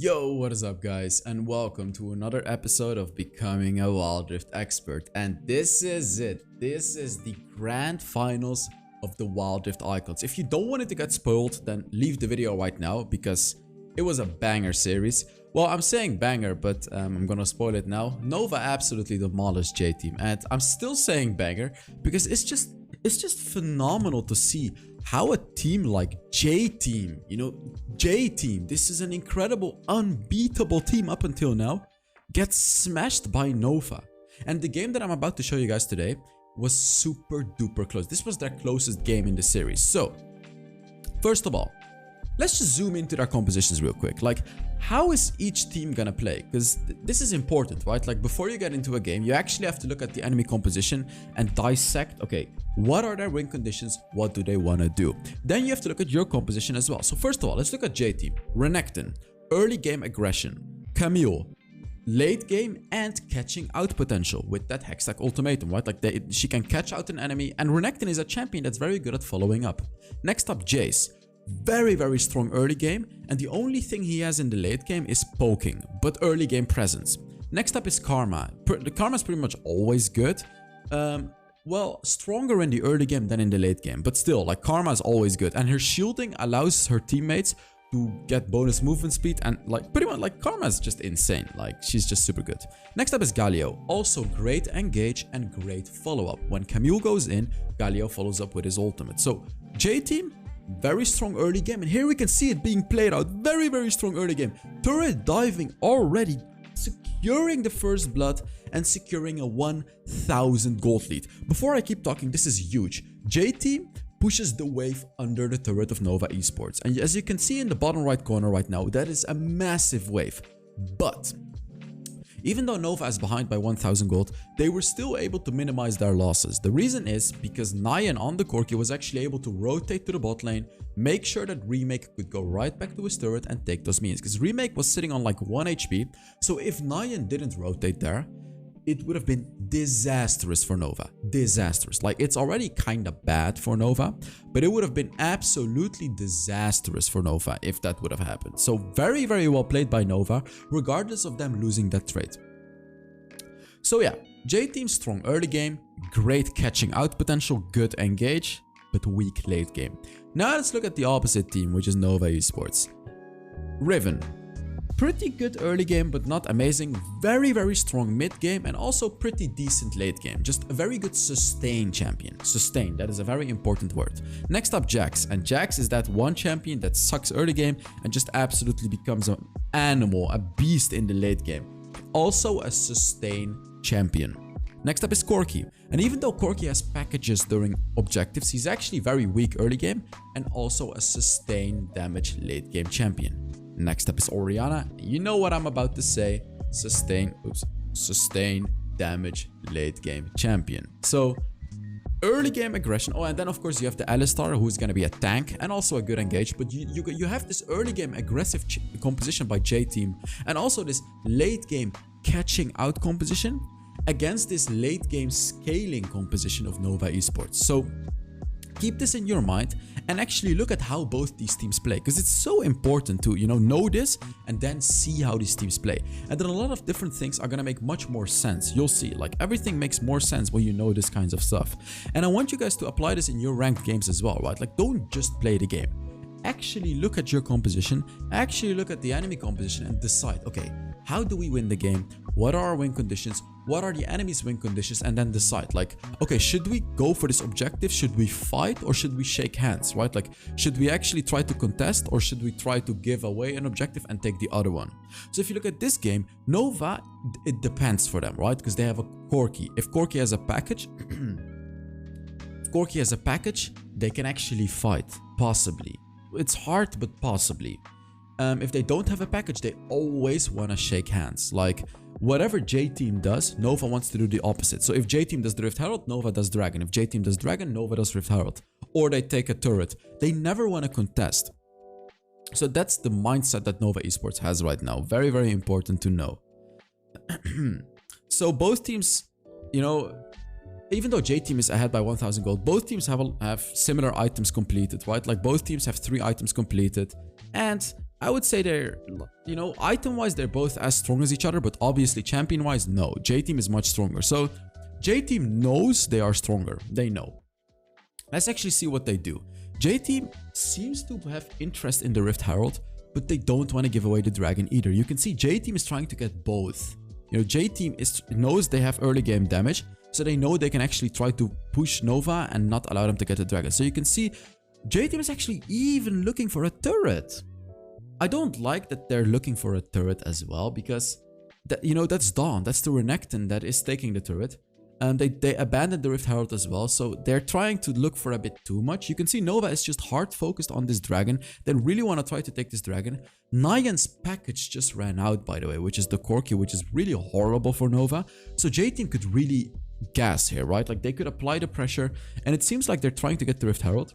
Yo, what is up guys, and welcome to another episode of Becoming a Wild Rift Expert. And this is it. This is the grand finals of the Wild Rift Icons. If you don't want it to get spoiled, then leave the video right now because it was a banger series. Well, I'm saying banger, but I'm gonna spoil it now. Nova absolutely demolished J-Team, and I'm still saying banger because it's just phenomenal to see how a team like J-Team, J-Team, this is an incredible, unbeatable team up until now, gets smashed by Nova. And the game that I'm about to show you guys today was super duper close. This was their closest game in the series. So, first of all, let's just zoom into their compositions real quick. Like, how is each team gonna play? Because this is important, right? Like, before you get into a game, you actually have to look at the enemy composition and dissect, okay, what are their win conditions? What do they want to do? Then you have to look at your composition as well. So first of all, let's look at J-Team. Renekton, early game aggression. Camille, late game and catching out potential with that Hextech ultimatum, right? Like, she can catch out an enemy, and Renekton is a champion that's very good at following up. Next up, Jace. Very strong early game, and the only thing he has in the late game is poking, but early game presence. Next up is Karma. The Karma is pretty much always good. Well, stronger in the early game than in the late game, but still, like, Karma is always good, and her shielding allows her teammates to get bonus movement speed, and like pretty much like Karma is just insane. Like, she's just super good. Next up is Galio. Also great engage and great follow-up. When Camille goes in, Galio follows up with his ultimate. So J-Team, very strong early game, and here we can see it being played out. Very strong early game. Turret diving already, securing the first blood and securing a 1000 gold lead. Before I keep talking, this is huge. J-Team pushes the wave under the turret of Nova Esports, and as you can see in the bottom right corner right now, that is a massive wave. But even though Nova is behind by 1000 gold, they were still able to minimize their losses. The reason is because Nyan on the Corki was actually able to rotate to the bot lane, make sure that Remake could go right back to his turret and take those minions. Because Remake was sitting on like 1 HP, so if Nyan didn't rotate there, it would have been disastrous for Nova. Disastrous. Like, it's already kind of bad for Nova, but it would have been absolutely disastrous for Nova if that would have happened. So very well played by Nova, regardless of them losing that trade. So yeah, J-Team strong early game, great catching out potential, good engage, but weak late game. Now let's look at the opposite team, which is Nova Esports. Riven. Pretty good early game, but not amazing. Very strong mid game, and also pretty decent late game. Just a very good sustain champion. Sustain, that is a very important word. Next up, Jax. And Jax is that one champion that sucks early game and just absolutely becomes an animal, a beast in the late game. Also a sustain champion. Next up is Corki. And even though Corki has packages during objectives, he's actually very weak early game and also a sustain damage late game champion. Next up is Orianna. You know what I'm about to say. Sustain damage late game champion. So early game aggression. Oh, and then of course you have the Alistar, who's going to be a tank and also a good engage. But you have this early game aggressive composition by J-Team, and also this late game catching out composition against this late game scaling composition of Nova Esports. So keep this in your mind and actually look at how both these teams play, because it's so important to, know this and then see how these teams play. And then a lot of different things are going to make much more sense. You'll see, like, everything makes more sense when you know this kinds of stuff. And I want you guys to apply this in your ranked games as well, right? Like, don't just play the game. Actually look at your composition, actually look at the enemy composition and decide, okay, how do we win the game? What are our win conditions? What are the enemy's win conditions? And then decide, like, okay, should we go for this objective? Should we fight or should we shake hands, right? Like, should we actually try to contest or should we try to give away an objective and take the other one? So if you look at this game, Nova, it depends for them, right? Because they have a Corki. If Corki has a package, they can actually fight, possibly. It's hard, but possibly. If they don't have a package, they always want to shake hands. Like, whatever J-Team does, Nova wants to do the opposite. So if J-Team does the Rift Herald, Nova does Dragon. If J-Team does Dragon, Nova does Rift Herald. Or they take a turret. They never want to contest. So that's the mindset that Nova Esports has right now. Very important to know. So both teams, even though J-Team is ahead by 1000 gold, both teams have similar items completed, right? Like, both teams have 3 items completed. And I would say they're, you know, item-wise, they're both as strong as each other, but obviously champion-wise, no. J-Team is much stronger. So J-Team knows they are stronger. They know. Let's actually see what they do. J-Team seems to have interest in the Rift Herald, but they don't want to give away the dragon either. You can see J-Team is trying to get both. You know, J-Team knows they have early game damage, so they know they can actually try to push Nova and not allow them to get the dragon. So you can see J-Team is actually even looking for a turret. I don't like that they're looking for a turret as well, because that, you know, that's Dawn. That's the Renekton that is taking the turret. And they abandoned the Rift Herald as well, so they're trying to look for a bit too much. You can see Nova is just hard focused on this dragon. They really want to try to take this dragon. Nyan's package just ran out, by the way, which is the Corki, which is really horrible for Nova. So J-Team could really gas here, right? Like, they could apply the pressure, and it seems like they're trying to get the Rift Herald.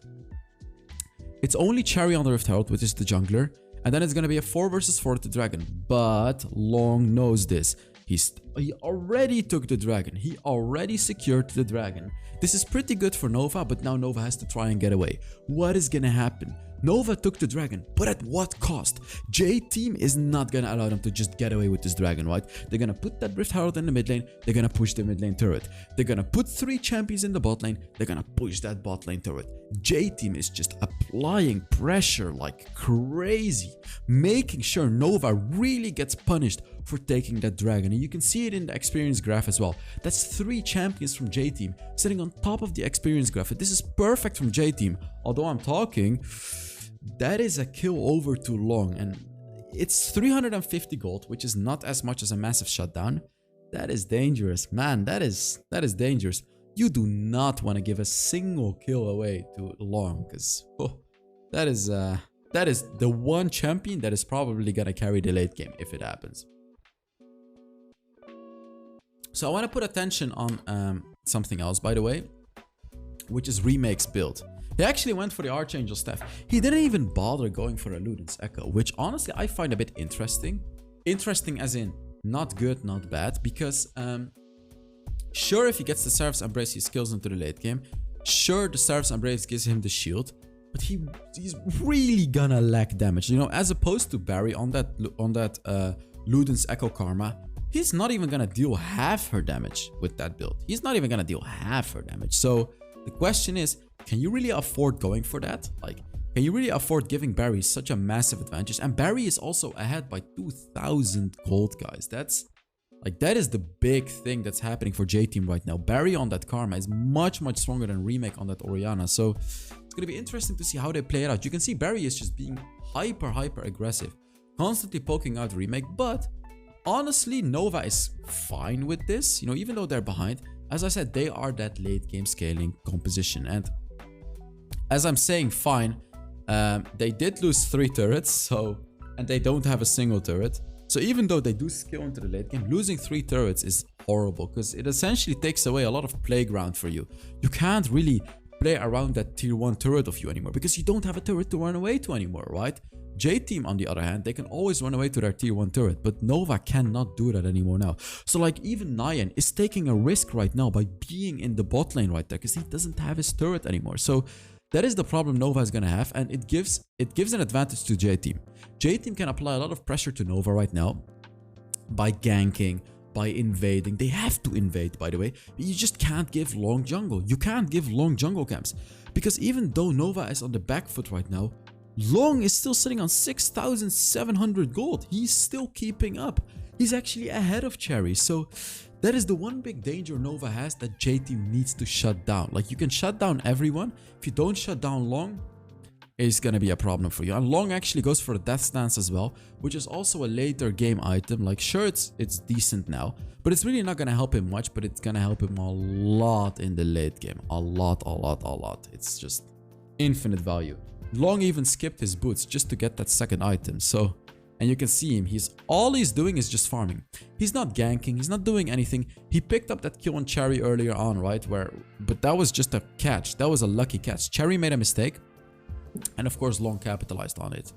It's only Cherry on the Rift Herald, which is the jungler, and then it's going to be a 4 versus 4 with the dragon. But Long knows this. He already took the dragon. He already secured the dragon. This is pretty good for Nova, but now Nova has to try and get away. What is gonna happen? Nova took the dragon, but at what cost? J-Team is not gonna allow them to just get away with this dragon, right? They're gonna put that Rift Herald in the mid lane. They're gonna push the mid lane turret. They're gonna put 3 champions in the bot lane. They're gonna push that bot lane turret. J-Team is just applying pressure like crazy, making sure Nova really gets punished for taking that dragon. And you can see it in the experience graph as well. That's 3 champions from J-Team sitting on top of the experience graph. This is perfect from J-Team. Although I'm talking, that is a kill over too long, and it's 350 gold, which is not as much as a massive shutdown. That is dangerous, man. That is dangerous. You do not want to give a single kill away to Long, because that is the one champion that is probably gonna carry the late game if it happens. So I want to put attention on something else, by the way, which is Remake's build. He actually went for the Archangel Staff. He didn't even bother going for a Luden's Echo, which honestly I find a bit interesting. Interesting as in not good, not bad, because sure, if he gets the Seraph's Embrace, he skills into the late game. Sure, the Seraph's Embrace gives him the shield, but he's really gonna lack damage. You know, as opposed to Barry on that Luden's Echo Karma, he's not even gonna deal half her damage with that build. He's not even gonna deal half her damage. So the question is, can you really afford going for that? Like, can you really afford giving Barry such a massive advantage? And Barry is also ahead by 2,000 gold, guys. That is the big thing that's happening for J-Team right now. Barry on that Karma is much, much stronger than Remake on that Orianna. So it's going to be interesting to see how they play it out. You can see Barry is just being hyper aggressive, constantly poking out Remake. But honestly, Nova is fine with this. You know, even though they're behind, as I said, they are that late game scaling composition. And as I'm saying, fine, they did lose 3 turrets, and they don't have a single turret. So even though they do scale into the late game, losing 3 turrets is horrible, because it essentially takes away a lot of playground for you. You can't really play around that tier 1 turret of you anymore, because you don't have a turret to run away to anymore, right? J-Team, on the other hand, they can always run away to their tier 1 turret, but Nova cannot do that anymore now. So like, even Nyan is taking a risk right now by being in the bot lane right there, because he doesn't have his turret anymore. So that is the problem Nova is going to have, and it gives an advantage to J-Team. J-Team can apply a lot of pressure to Nova right now by ganking, by invading. They have to invade, by the way. You just can't give long jungle. You can't give long jungle camps, because even though Nova is on the back foot right now, Long is still sitting on 6,700 gold. He's still keeping up. He's actually ahead of Cherry. So that is the one big danger Nova has that J-Team needs to shut down. Like, you can shut down everyone. If you don't shut down Long, it's gonna be a problem for you. And Long actually goes for the Death Stance as well, which is also a later game item. Like, sure, it's decent now, but it's really not gonna help him much, but it's gonna help him a lot in the late game. A lot. It's just infinite value. Long even skipped his boots just to get that second item. So, and you can see him, all he's doing is just farming. He's not ganking, he's not doing anything. He picked up that kill on Cherry earlier on, right? But that was just a catch. That was a lucky catch. Cherry made a mistake, and of course Long capitalized on it.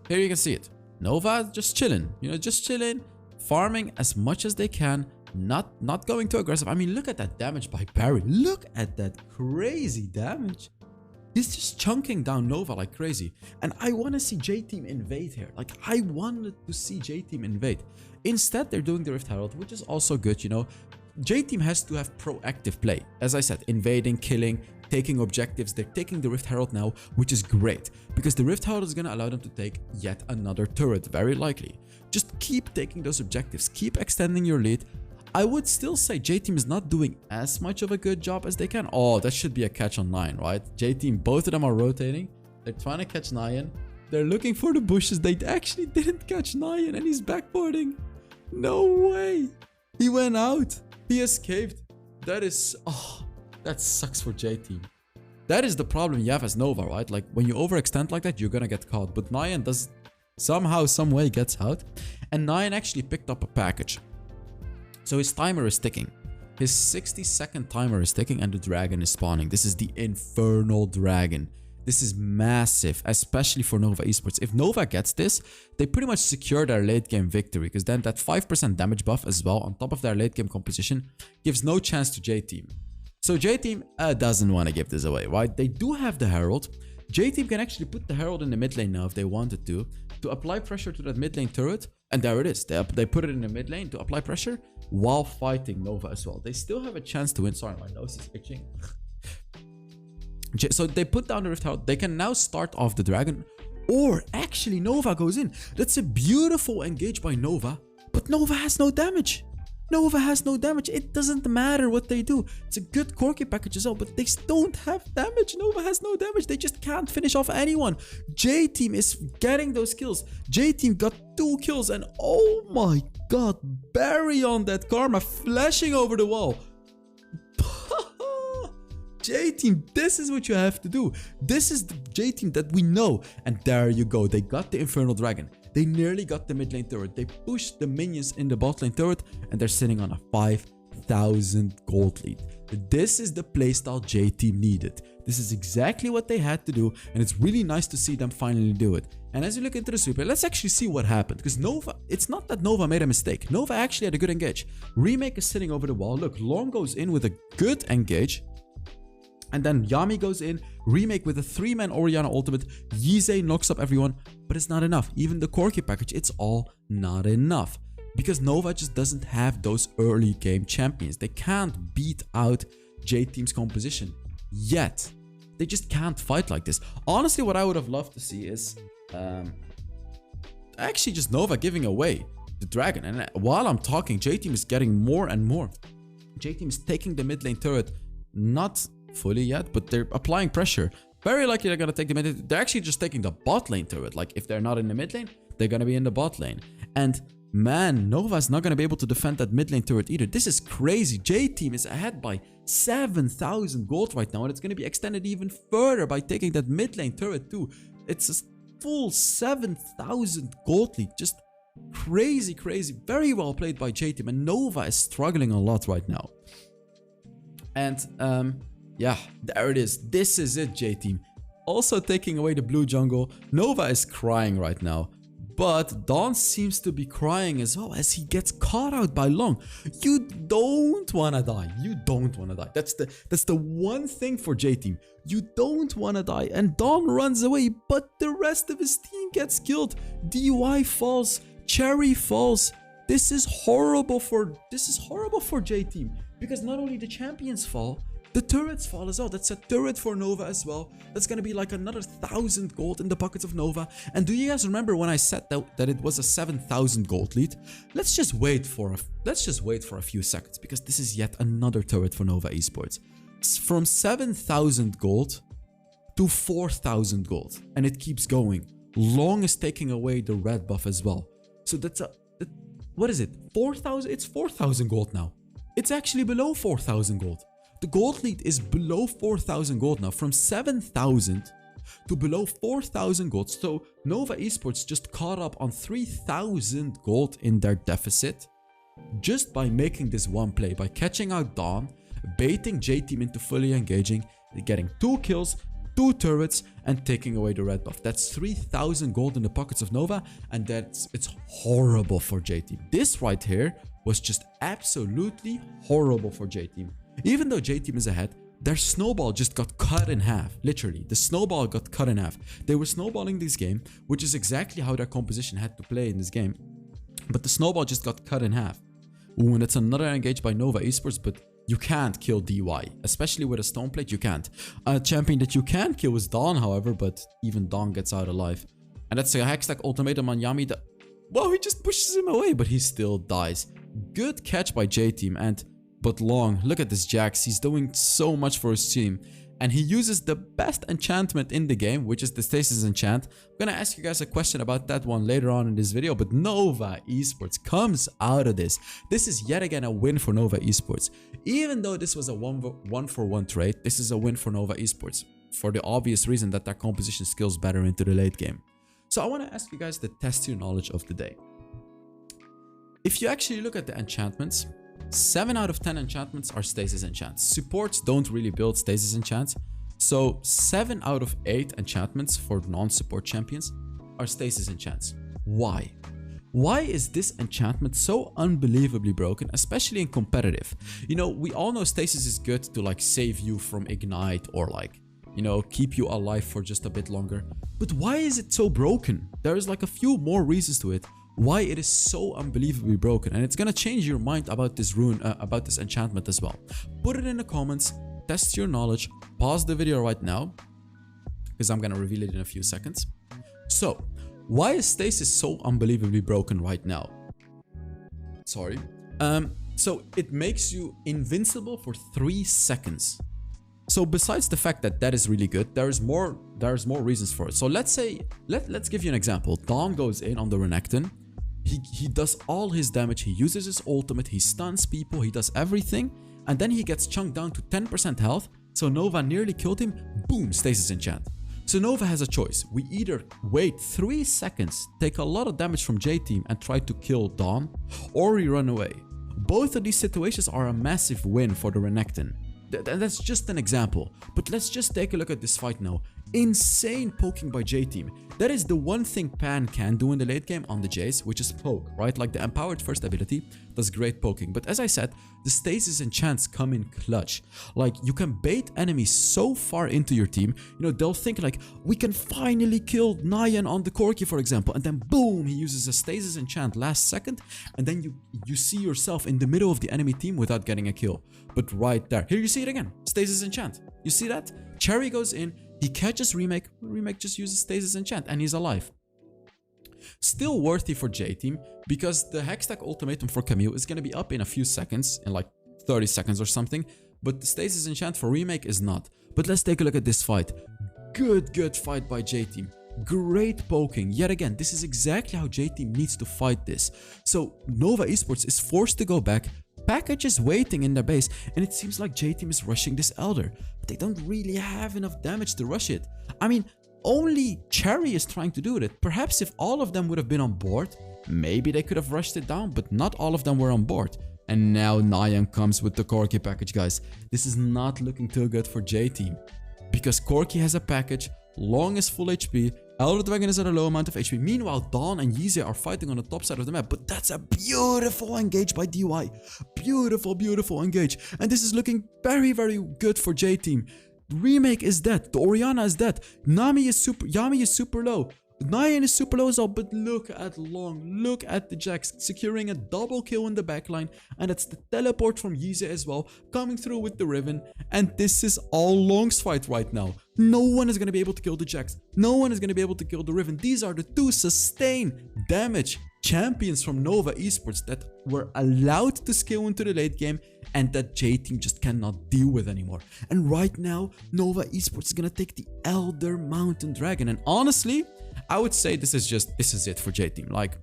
Here you can see it. Nova just chilling, you know, just chilling, farming as much as they can, not going too aggressive. I mean, look at that damage by Barry. Look at that crazy damage. He's just chunking down Nova like crazy. And I want to see J-Team invade here. Like, I wanted to see J-Team invade. Instead, they're doing the Rift Herald, which is also good, you know. J-Team has to have proactive play. As I said, invading, killing, taking objectives. They're taking the Rift Herald now, which is great. Because the Rift Herald is going to allow them to take yet another turret, very likely. Just keep taking those objectives. Keep extending your lead. I would still say J-Team is not doing as much of a good job as they can. Oh, that should be a catch on Nyan, right? J-Team, both of them are rotating. They're trying to catch Nyan. They're looking for the bushes. They actually didn't catch Nyan and he's backboarding. No way. He went out. He escaped. That is... Oh, that sucks for J-Team. That is the problem you have as Nova, right? Like, when you overextend like that, you're gonna get caught. But Nyan does... Somehow, some way gets out. And Nyan actually picked up a package. So his timer is ticking. His 60-second timer is ticking and the dragon is spawning. This is the Infernal Dragon. This is massive, especially for Nova Esports. If Nova gets this, they pretty much secure their late game victory. Because then that 5% damage buff as well, on top of their late game composition, gives no chance to J-Team. So J-Team doesn't want to give this away, right? They do have the Herald. J-Team can actually put the Herald in the mid lane now if they wanted to apply pressure to that mid lane turret. And there it is. They put it in the mid lane to apply pressure while fighting Nova as well. They still have a chance to win. Sorry, my nose is itching. So they put down the Rift Herald. They can now start off the dragon. Or actually Nova goes in. That's a beautiful engage by Nova. But Nova has no damage. Nova has no damage. It doesn't matter what they do. It's a good Corki package as well, but they don't have damage. Nova has no damage. They just can't finish off anyone. J-Team is getting those kills. J-Team got 2 kills and oh my god, Barry on that Karma flashing over the wall. J-Team, this is what you have to do. This is the J-Team that we know. And there you go. They got the Infernal Dragon. They nearly got the mid lane turret. They pushed the minions in the bot lane turret and they're sitting on a 5,000 gold lead. This is the playstyle J-Team needed. This is exactly what they had to do and it's really nice to see them finally do it. And as you look into the replay, let's actually see what happened. Because Nova, it's not that Nova made a mistake. Nova actually had a good engage. Remake is sitting over the wall. Look, Long goes in with a good engage. And then Yami goes in, Remake with a 3-man Orianna ultimate, Yizhe knocks up everyone, but it's not enough. Even the Corki package, it's all not enough. Because Nova just doesn't have those early game champions. They can't beat out J-Team's composition yet. They just can't fight like this. Honestly, what I would have loved to see is actually just Nova giving away the dragon. And while I'm talking, J-Team is getting more and more. J-Team is taking the mid lane turret, not fully yet, but they're applying pressure. Very likely they're gonna take the mid lane. They're actually just taking the bot lane turret. Like if they're not in the mid lane, they're gonna be in the bot lane. And man, Nova's not gonna be able to defend that mid lane turret either. This is crazy. J-Team is ahead by 7,000 gold right now, and it's gonna be extended even further by taking that mid lane turret too. It's a full 7,000 gold lead. Just crazy, crazy. Very well played by J-Team, and Nova is struggling a lot right now. And yeah, there it is. This is it, J-Team. Also taking away the blue jungle. Nova is crying right now. But Dawn seems to be crying as well as he gets caught out by Long. You don't want to die. You don't want to die. That's the one thing for J-Team. You don't want to die. And Dawn runs away, but the rest of his team gets killed. DY falls. Cherry falls. This is horrible for J-Team. Because not only the champions fall, the turrets fall as well. That's a turret for Nova as well. That's gonna be like another 1,000 gold in the pockets of Nova. And do you guys remember when I said that it was a 7,000 gold lead? Let's just wait for a few seconds, because this is yet another turret for Nova Esports. From 7,000 gold to 4,000 gold, and it keeps going. Long is taking away the red buff as well. So that's what is it? 4,000? It's 4,000 gold now. It's actually below 4,000 gold. The gold lead is below 4,000 gold now, from 7,000 to below 4,000 gold. So Nova Esports just caught up on 3,000 gold in their deficit just by making this one play, by catching out Dawn, baiting J-Team into fully engaging, getting 2 kills, 2 turrets, and taking away the red buff. That's 3,000 gold in the pockets of Nova, and it's horrible for J-Team. This right here was just absolutely horrible for J-Team. Even though J-Team is ahead, their snowball just got cut in half. Literally, the snowball got cut in half. They were snowballing this game, which is exactly how their composition had to play in this game. But the snowball just got cut in half. Ooh, and it's another engage by Nova Esports, but you can't kill DY. Especially with a stone plate, you can't. A champion that you can kill is Dawn, however, but even Dawn gets out alive. And that's a Hextech ultimatum on Yami that... Well, he just pushes him away, but he still dies. Good catch by J-Team, but Long, look at this Jax. He's doing so much for his team. And he uses the best enchantment in the game, which is the Stasis enchant. I'm gonna ask you guys a question about that one later on in this video, but Nova Esports comes out of this. This is yet again a win for Nova Esports. Even though this was a one-for-one trade, this is a win for Nova Esports for the obvious reason that their composition skills better into the late game. So I want to ask you guys to test your knowledge of the day. If you actually look at the enchantments, 7 out of 10 enchantments are stasis enchants. Supports don't really build stasis enchants. So 7 out of 8 enchantments for non-support champions are stasis enchants. Why? Why is this enchantment so unbelievably broken, especially in competitive? You know, we all know stasis is good to like save you from ignite or like, you know, keep you alive for just a bit longer. But why is it so broken? There is like a few more reasons to it why it is so unbelievably broken, and it's gonna change your mind about this rune, about this enchantment as well. Put it in the comments, test your knowledge, pause the video right now, because I'm gonna reveal it in a few seconds. So, why is stasis so unbelievably broken right now? Sorry. So it makes you invincible for 3 seconds. So besides the fact that that is really good, there's more reasons for it. So let's say, let's give you an example. Dawn goes in on the Renekton. He does all his damage, he uses his ultimate, he stuns people, he does everything, and then he gets chunked down to 10% health. So Nova nearly killed him, boom, stasis enchant. So Nova has a choice. We either wait 3 seconds, take a lot of damage from J-Team and try to kill Dawn, or we run away. Both of these situations are a massive win for the Renekton. That's just an example, but let's just take a look at this fight now. Insane poking by J-Team. That is the one thing Pan can do in the late game on the Jace, which is poke, right? Like the empowered first ability does great poking. But as I said, the stasis enchants come in clutch. Like you can bait enemies so far into your team, you know, they'll think like, we can finally kill Nyan on the Corki, for example, and then boom, he uses a stasis enchant last second, and then you see yourself in the middle of the enemy team without getting a kill. But right there, here you see it again, stasis enchant. You see that? Cherry goes in, he catches Remake, Remake just uses stasis enchant, and he's alive. Still worthy for J-Team, because the Hextech ultimatum for Camille is going to be up in a few seconds, in like 30 seconds or something, but the stasis enchant for Remake is not. But let's take a look at this fight. Good fight by J-Team. Great poking. Yet again, this is exactly how J-Team needs to fight this. So Nova Esports is forced to go back. Package is waiting in their base, and it seems like J-Team is rushing this Elder, but they don't really have enough damage to rush it. I mean, only Cherry is trying to do it. Perhaps if all of them would have been on board, maybe they could have rushed it down, but not all of them were on board. And now Nyan comes with the Corki package, guys. This is not looking too good for J-Team, because Corki has a package, Long is full HP, Elder Dragon is at a low amount of HP. Meanwhile, Dawn and Yeezy are fighting on the top side of the map. But that's a beautiful engage by DY. Beautiful engage. And this is looking very good for J-Team. Remake is dead. The Orianna is dead. Yami is super low. Nyan is super low as well, but look at Long, look at the Jax securing a double kill in the backline, and that's the teleport from Yeezy as well, coming through with the Riven, and this is all Long's fight right now. No one is going to be able to kill the Jax, no one is going to be able to kill the Riven. These are the 2 sustain damage champions from Nova Esports that were allowed to scale into the late game and that J-Team just cannot deal with anymore. And right now, Nova Esports is going to take the Elder Mountain Dragon, and honestly, I would say this is it for J-Team. Like,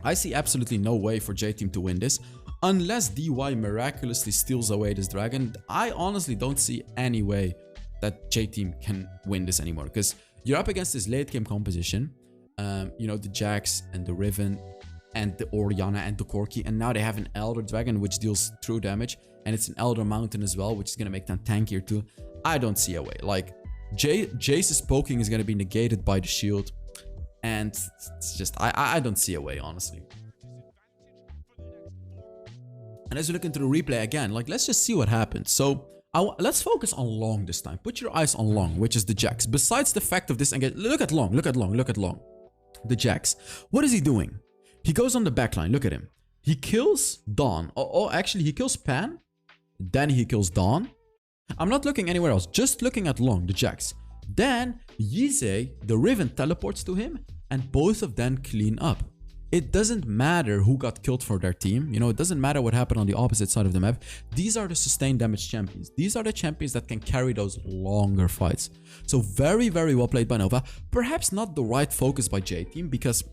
I see absolutely no way for J-Team to win this. Unless DY miraculously steals away this dragon, I honestly don't see any way that J-Team can win this anymore. Because you're up against this late game composition. You know, the Jax and the Riven and the Orianna and the Corki. And now they have an Elder Dragon which deals true damage. And it's an Elder Mountain as well, which is going to make them tankier too. I don't see a way. Like, Jace's poking is going to be negated by the shield, and it's just I don't see a way, honestly. And as we look into the replay again, like, let's just see what happened. So Let's focus on long this time. Put your eyes on long, which is the Jax. Besides the fact of this, look at long, look at long, look at long. The Jax. What is he doing? He goes on the backline. Look at him. He kills Dawn. Actually, he kills Pan. Then he kills Dawn. I'm not looking anywhere else. Just looking at long, the Jax. Then Yizhe, the Riven, teleports to him, and both of them clean up. It doesn't matter who got killed for their team. You know, it doesn't matter what happened on the opposite side of the map. These are the sustained damage champions. These are the champions that can carry those longer fights. So very, very well played by Nova. Perhaps not the right focus by J-Team, because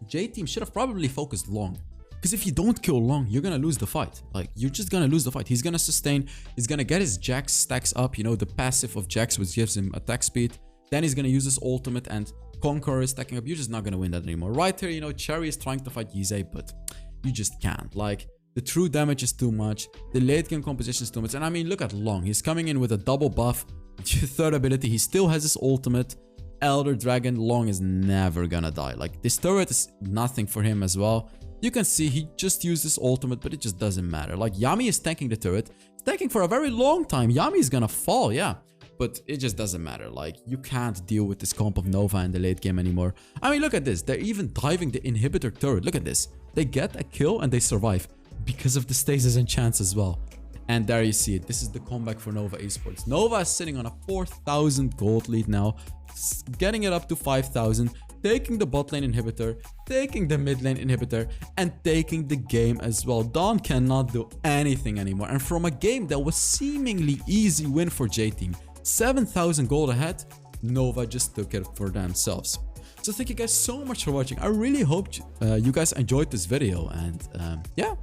J-Team should have probably focused long. Because if you don't kill long, you're going to lose the fight. Like, you're just going to lose the fight. He's going to sustain. He's going to get his Jax stacks up. You know, the passive of Jax, which gives him attack speed. Then he's going to use his ultimate, and Conqueror is stacking up. You're just not going to win that anymore. Right here, you know, Cherry is trying to fight Yizhe, but you just can't. Like, the true damage is too much. The late game composition is too much. And I mean, look at Long. He's coming in with a double buff. Third ability. He still has his ultimate. Elder Dragon. Long is never going to die. Like, this turret is nothing for him as well. You can see he just used his ultimate, but it just doesn't matter. Like, Yami is tanking the turret. It's tanking for a very long time. Yami is going to fall, yeah. But it just doesn't matter. Like, you can't deal with this comp of Nova in the late game anymore. I mean, look at this. They're even diving the inhibitor turret. Look at this. They get a kill and they survive because of the stasis and chance as well. And there you see it. This is the comeback for Nova Esports. Nova is sitting on a 4,000 gold lead now, getting it up to 5,000, taking the bot lane inhibitor, taking the mid lane inhibitor, and taking the game as well. Dawn cannot do anything anymore. And from a game that was seemingly easy win for J-Team, 7,000 gold ahead, Nova just took it for themselves. So thank you guys so much for watching. I really hope you guys enjoyed this video. And yeah,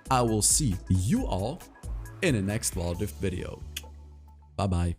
I will see you all in the next Wild Rift video. Bye bye.